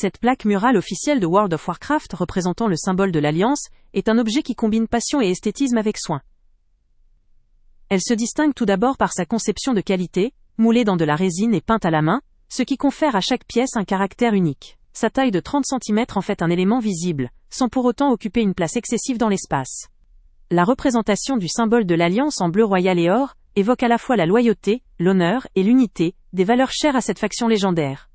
Cette plaque murale officielle de World of Warcraft représentant le symbole de l'Alliance est un objet qui combine passion et esthétisme avec soin. Elle se distingue tout d'abord par sa conception de qualité, moulée dans de la résine et peinte à la main, ce qui confère à chaque pièce un caractère unique. Sa taille de 30 cm en fait un élément visible, sans pour autant occuper une place excessive dans l'espace. La représentation du symbole de l'Alliance en bleu royal et or évoque à la fois la loyauté, l'honneur et l'unité, des valeurs chères à cette faction légendaire.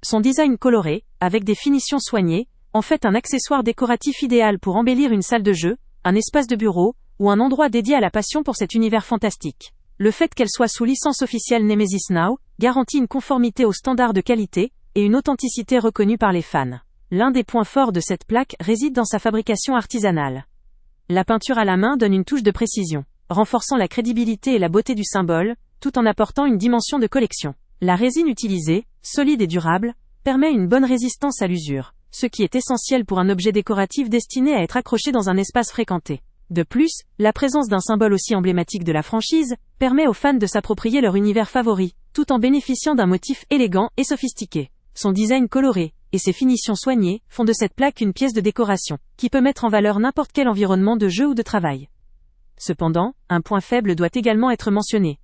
Son design coloré, avec des finitions soignées, en fait un accessoire décoratif idéal pour embellir une salle de jeu, un espace de bureau, ou un endroit dédié à la passion pour cet univers fantastique. Le fait qu'elle soit sous licence officielle Nemesis Now, garantit une conformité aux standards de qualité, et une authenticité reconnue par les fans. L'un des points forts de cette plaque réside dans sa fabrication artisanale. La peinture à la main donne une touche de précision, renforçant la crédibilité et la beauté du symbole, tout en apportant une dimension de collection. La résine utilisée, solide et durable, permet une bonne résistance à l'usure, ce qui est essentiel pour un objet décoratif destiné à être accroché dans un espace fréquenté. De plus, la présence d'un symbole aussi emblématique de la franchise permet aux fans de s'approprier leur univers favori, tout en bénéficiant d'un motif élégant et sophistiqué. Son design coloré et ses finitions soignées font de cette plaque une pièce de décoration, qui peut mettre en valeur n'importe quel environnement de jeu ou de travail. Cependant, un point faible doit également être mentionné.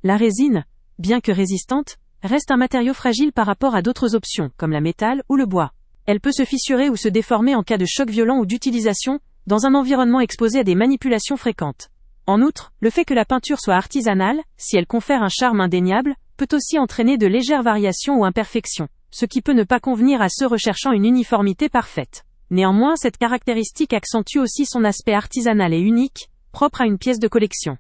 La résine, bien que résistante, reste un matériau fragile par rapport à d'autres options, comme la métal ou le bois. Elle peut se fissurer ou se déformer en cas de choc violent ou d'utilisation dans un environnement exposé à des manipulations fréquentes. En outre, le fait que la peinture soit artisanale, si elle confère un charme indéniable, peut aussi entraîner de légères variations ou imperfections, ce qui peut ne pas convenir à ceux recherchant une uniformité parfaite. Néanmoins, cette caractéristique accentue aussi son aspect artisanal et unique, propre à une pièce de collection.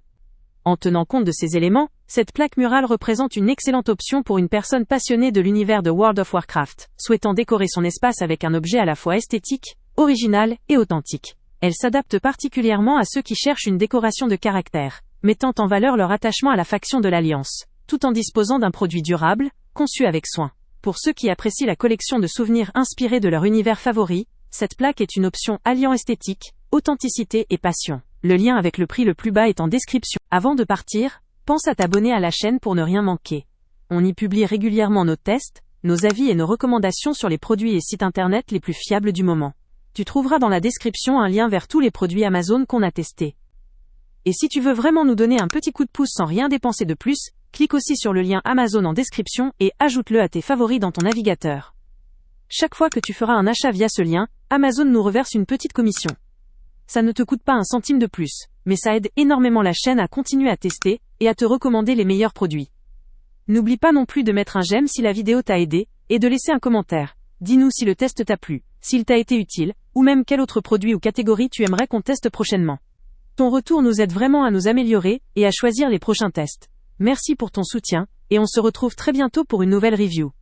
En tenant compte de ces éléments, cette plaque murale représente une excellente option pour une personne passionnée de l'univers de World of Warcraft, souhaitant décorer son espace avec un objet à la fois esthétique, original et authentique. Elle s'adapte particulièrement à ceux qui cherchent une décoration de caractère, mettant en valeur leur attachement à la faction de l'Alliance, tout en disposant d'un produit durable, conçu avec soin. Pour ceux qui apprécient la collection de souvenirs inspirés de leur univers favori, cette plaque est une option alliant esthétique, authenticité et passion. Le lien avec le prix le plus bas est en description. Avant de partir, pense à t'abonner à la chaîne pour ne rien manquer. On y publie régulièrement nos tests, nos avis et nos recommandations sur les produits et sites internet les plus fiables du moment. Tu trouveras dans la description un lien vers tous les produits Amazon qu'on a testés. Et si tu veux vraiment nous donner un petit coup de pouce sans rien dépenser de plus, clique aussi sur le lien Amazon en description et ajoute-le à tes favoris dans ton navigateur. Chaque fois que tu feras un achat via ce lien, Amazon nous reverse une petite commission. Ça ne te coûte pas un centime de plus, mais ça aide énormément la chaîne à continuer à tester et à te recommander les meilleurs produits. N'oublie pas non plus de mettre un j'aime si la vidéo t'a aidé et de laisser un commentaire. Dis-nous si le test t'a plu, s'il t'a été utile, ou même quel autre produit ou catégorie tu aimerais qu'on teste prochainement. Ton retour nous aide vraiment à nous améliorer et à choisir les prochains tests. Merci pour ton soutien, et on se retrouve très bientôt pour une nouvelle review.